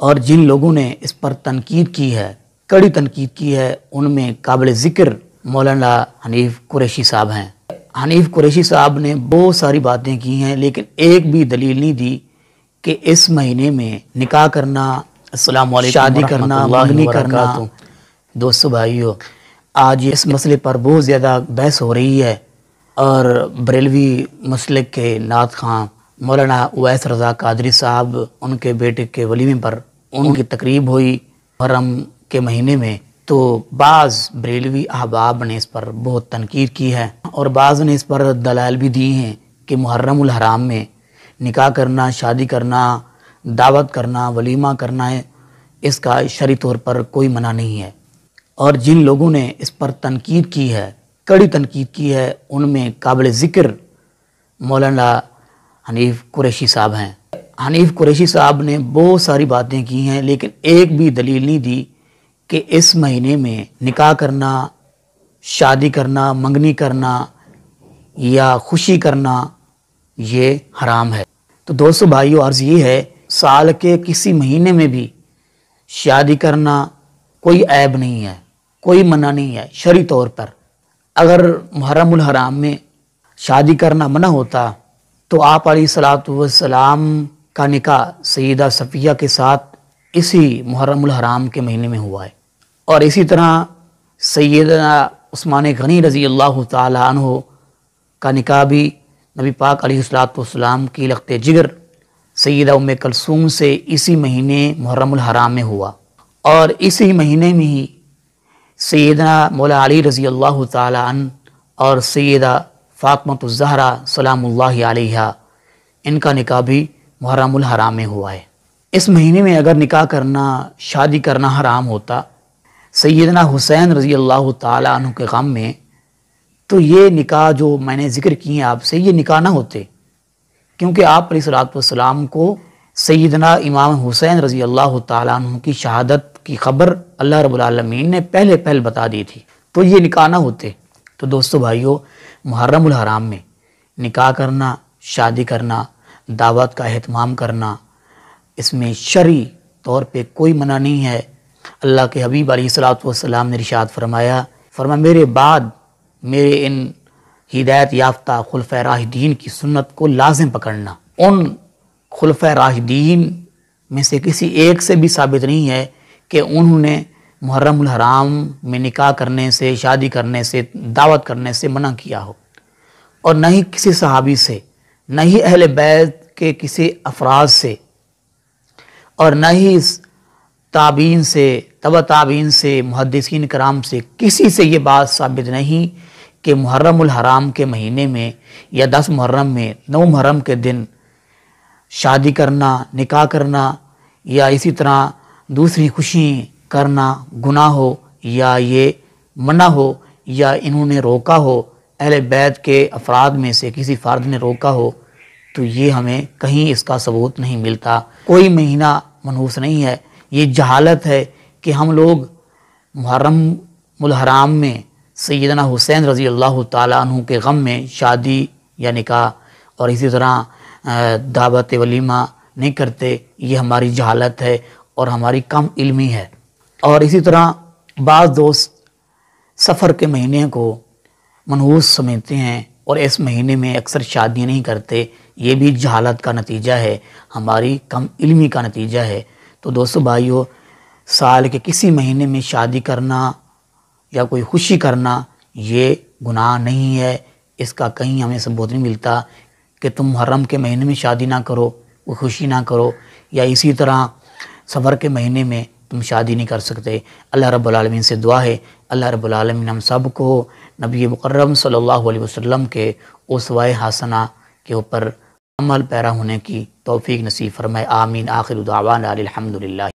اور جن لوگوں نے اس پر تنقید کی ہے، کڑی تنقید کی ہے، ان میں قابل ذکر مولانا حنیف قریشی صاحب ہیں۔ حنیف قریشی صاحب نے بہت ساری باتیں کی ہیں، لیکن ایک بھی دلیل نہیں دی کہ اس مہینے میں نکاح کرنا، السلام علیکم، شادی کرنا، منگنی کرنا۔ دوستو بھائیو، آج اس مسئلے پر بہت زیادہ بحث ہو رہی ہے، اور بریلوی مسلک کے نعت خواں مولانا اویس رضا قادری صاحب، ان کے بیٹے کے ولیمے پر ان کی تقریب ہوئی محرم کے مہینے میں، تو بعض بریلوی احباب نے اس پر بہت تنقید کی ہے، اور بعض نے اس پر دلائل بھی دی ہیں کہ محرم الحرام میں نکاح کرنا، شادی کرنا، دعوت کرنا، ولیمہ کرنا ہے، اس کا شرعی طور پر کوئی منع نہیں ہے۔ اور جن لوگوں نے اس پر تنقید کی ہے، کڑی تنقید کی ہے، ان میں قابل ذکر مولانا حنیف قریشی صاحب ہیں۔ حنیف قریشی صاحب نے بہت ساری باتیں کی ہیں، لیکن ایک بھی دلیل نہیں دی کہ اس مہینے میں نکاح کرنا، شادی کرنا، منگنی کرنا یا خوشی کرنا یہ حرام ہے۔ تو دوستو بھائیو، عرض یہ ہے، سال کے کسی مہینے میں بھی شادی کرنا کوئی عیب نہیں ہے، کوئی منع نہیں ہے شرعی طور پر۔ اگر محرم الحرام میں شادی کرنا منع ہوتا تو آپ علیہ الصلوۃ والسلام کا نکاح سیدہ صفیہ کے ساتھ اسی محرم الحرام کے مہینے میں ہوا ہے، اور اسی طرح سیدنا عثمان غنی رضی اللہ تعالی عنہ کا نکاح بھی نبی پاک علیہ الصلوۃ والسلام کی لخت جگر سیدہ ام کلثوم سے اسی مہینے محرم الحرام میں ہوا، اور اسی مہینے میں ہی سیدنا مولا علی رضی اللہ تعالی عنہ اور سیدہ فاطمہ الزہرا سلام اللہ علیہا، ان کا نکاح بھی محرم الحرام میں ہوا ہے۔ اس مہینے میں اگر نکاح کرنا، شادی کرنا حرام ہوتا سیدنا حسین رضی اللہ تعالی عنہ کے غم میں، تو یہ نکاح جو میں نے ذکر کیے ہیں آپ سے، یہ نکاح نہ ہوتے، کیونکہ آپ علیہ الصلوۃ والسلام کو سیدنا امام حسین رضی اللہ تعالیٰ عنہ کی شہادت کی خبر اللہ رب العالمین نے پہلے بتا دی تھی، تو یہ نکاح نہ ہوتے۔ تو دوستو بھائیو، محرم الحرام میں نکاح کرنا، شادی کرنا، دعوت کا اہتمام کرنا، اس میں شرعی طور پہ کوئی منع نہیں ہے۔ اللہ کے حبیب علیہ الصلوۃ والسلام نے ارشاد فرمایا میرے بعد میرے ان ہدایت یافتہ خلفۂ راشدین کی سنت کو لازم پکڑنا۔ ان خلفۂ راشدین میں سے کسی ایک سے بھی ثابت نہیں ہے کہ انہوں نے محرم الحرام میں نکاح کرنے سے، شادی کرنے سے، دعوت کرنے سے منع کیا ہو، اور نہ ہی کسی صحابی سے، نہ ہی اہل بیت کے کسی افراد سے، اور نہ ہی تابعین سے، تبع تابعین سے، محدثین کرام سے، کسی سے یہ بات ثابت نہیں کہ محرم الحرام کے مہینے میں یا 10 محرم میں، 9 محرم کے دن شادی کرنا، نکاح کرنا یا اسی طرح دوسری خوشی کرنا گناہ ہو، یا یہ منع ہو، یا انہوں نے روکا ہو، اہل بیت کے افراد میں سے کسی فرد نے روکا ہو، تو یہ ہمیں کہیں اس کا ثبوت نہیں ملتا۔ کوئی مہینہ منحوس نہیں ہے۔ یہ جہالت ہے کہ ہم لوگ محرم الحرام میں سیدنا حسین رضی اللہ تعالیٰ عنہ کے غم میں شادی یا نکاح اور اسی طرح دعوت ولیمہ نہیں کرتے، یہ ہماری جہالت ہے اور ہماری کم علمی ہے۔ اور اسی طرح بعض دوست سفر کے مہینے کو منحوس سمجھتے ہیں اور اس مہینے میں اکثر شادی نہیں کرتے، یہ بھی جہالت کا نتیجہ ہے، ہماری کم علمی کا نتیجہ ہے۔ تو دوستو بھائیو، سال کے کسی مہینے میں شادی کرنا یا کوئی خوشی کرنا یہ گناہ نہیں ہے، اس کا کہیں ہمیں ثبوت نہیں ملتا کہ تم محرم کے مہینے میں شادی نہ کرو، کوئی خوشی نہ کرو، یا اسی طرح سفر کے مہینے میں تم شادی نہیں کر سکتے۔ اللہ رب العالمین سے دعا ہے، اللہ رب العالمین ہم سب کو نبی مکرم صلی اللہ علیہ وسلم کے اسوہ حسنہ کے اوپر عمل پیرا ہونے کی توفیق نصیب فرمائے، آمین۔ آخر دعوانا الحمدللہ۔